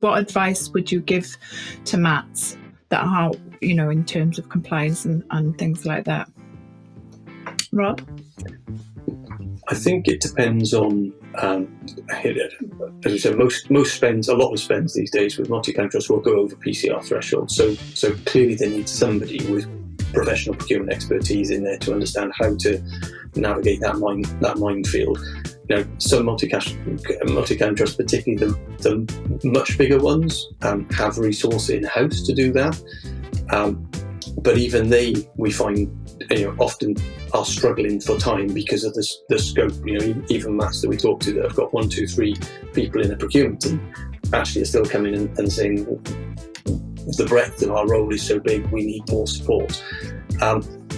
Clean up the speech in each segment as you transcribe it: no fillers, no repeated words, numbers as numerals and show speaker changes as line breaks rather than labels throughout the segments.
what advice would you give to MATs that are, in terms of compliance and things like that? Rob?
I think it depends on, as you said, a lot of spends these days with multi-account trusts will go over PCR thresholds. So clearly they need somebody with professional procurement expertise in there to understand how to navigate that minefield. Some multi-account trusts, particularly the much bigger ones, have resource in-house to do that. But even they, we find, often are struggling for time because of the scope. Even MATs that we talk to that have got 1, 2, 3 people in a procurement team actually are still coming in and saying, the breadth of our role is so big, we need more support.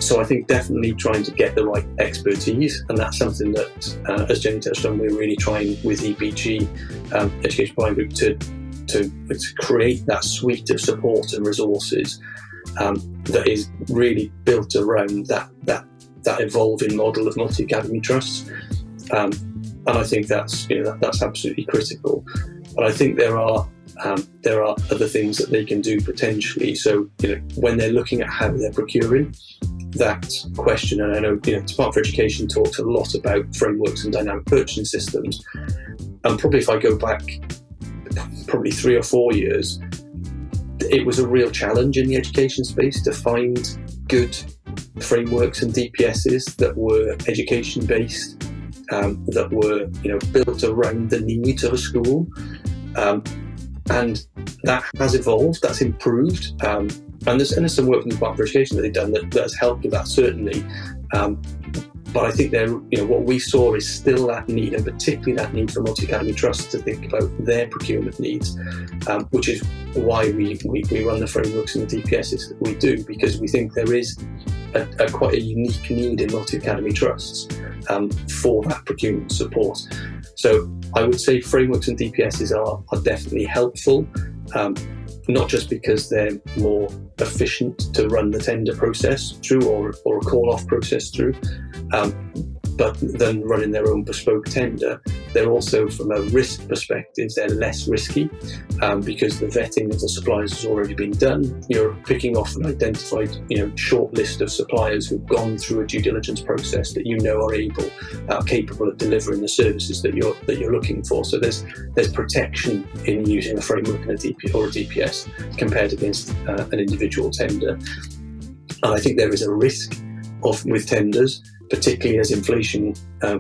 So I think definitely trying to get the right expertise, and that's something that, as Jenny touched on, we're really trying with EPG, Education Buying Group, to create that suite of support and resources that is really built around that evolving model of multi-academy trusts. And I think that's absolutely critical. But I think there are other things that they can do potentially. So, when they're looking at how they're procuring, that question, and I know, Department for Education talks a lot about frameworks and dynamic purchasing systems. And probably if I go back 3 or 4 years, it was a real challenge in the education space to find good frameworks and DPSs that were education-based, that were built around the needs of a school. And that has evolved, that's improved, and there's some work from the Department for Education that they've done that has helped with that, certainly. But I think what we saw is still that need, and particularly that need for multi-academy trusts to think about their procurement needs, which is why we run the frameworks and the DPSs that we do, because we think there is quite a unique need in multi-academy trusts for that procurement support. So I would say frameworks and DPSs are definitely helpful, not just because they're more efficient to run the tender process through or a call-off process through, but than running their own bespoke tender. They're also, from a risk perspective, they're less risky because the vetting of the suppliers has already been done. You're picking off an identified, short list of suppliers who've gone through a due diligence process that are capable of delivering the services that you're looking for. So there's protection in using a framework and a DPS compared against an individual tender. And I think there is a risk with tenders, particularly as inflation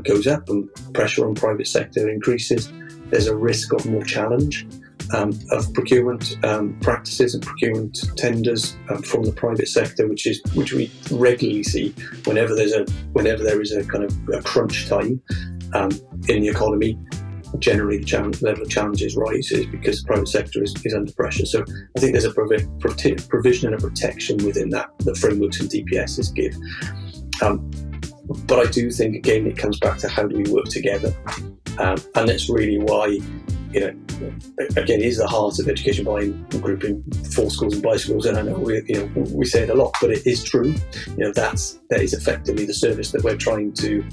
goes up and pressure on private sector increases. There's a risk of more challenge of procurement practices and procurement tenders from the private sector, which we regularly see whenever there is a kind of a crunch time in the economy. Generally, the level of challenges rises because the private sector is under pressure. So I think there's a provision and a protection within that frameworks and DPSs give. But I do think, again, it comes back to how do we work together, and that's really why, again, is the heart of Education Buying Group in for schools and by schools. And I know we say it a lot, but it is true. That is effectively the service that we're trying to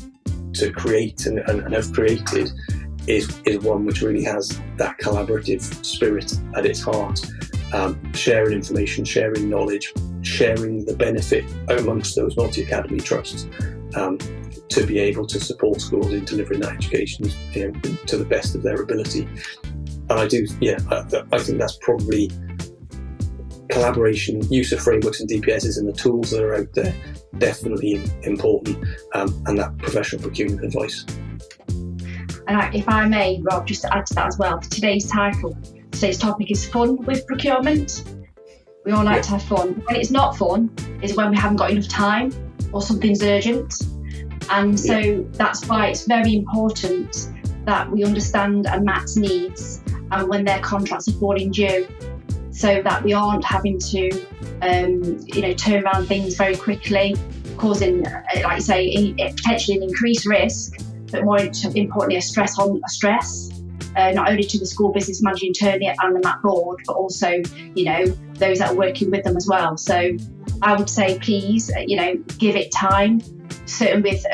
create and have created is one which really has that collaborative spirit at its heart, sharing information, sharing knowledge, sharing the benefit amongst those multi-academy trusts. To be able to support schools in delivering that education to the best of their ability. And I think that's probably collaboration, use of frameworks and DPSs and the tools that are out there, definitely important, and that professional procurement advice.
And if I may, Rob, just to add to that as well, today's topic is fun with procurement. We all like to have fun. When it's not fun is when we haven't got enough time or something's urgent. And so that's why it's very important that we understand a MAT's needs and when their contracts are falling due, so that we aren't having to, turn around things very quickly, causing, like you say, potentially an increased risk, but more importantly, a stress, not only to the school business manager internally and the MAT board, but also, those that are working with them as well. So I would say, please, give it time certain with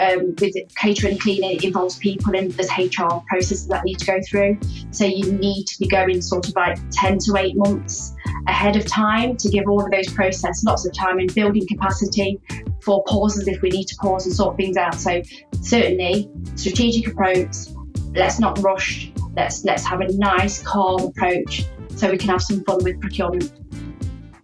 catering and cleaning, it involves people and there's HR processes that need to go through. So you need to be going sort of like 10 to 8 months ahead of time to give all of those processes lots of time in building capacity for pauses if we need to pause and sort things out. So certainly strategic approach, let's not rush, let's have a nice calm approach so we can have some fun with procurement.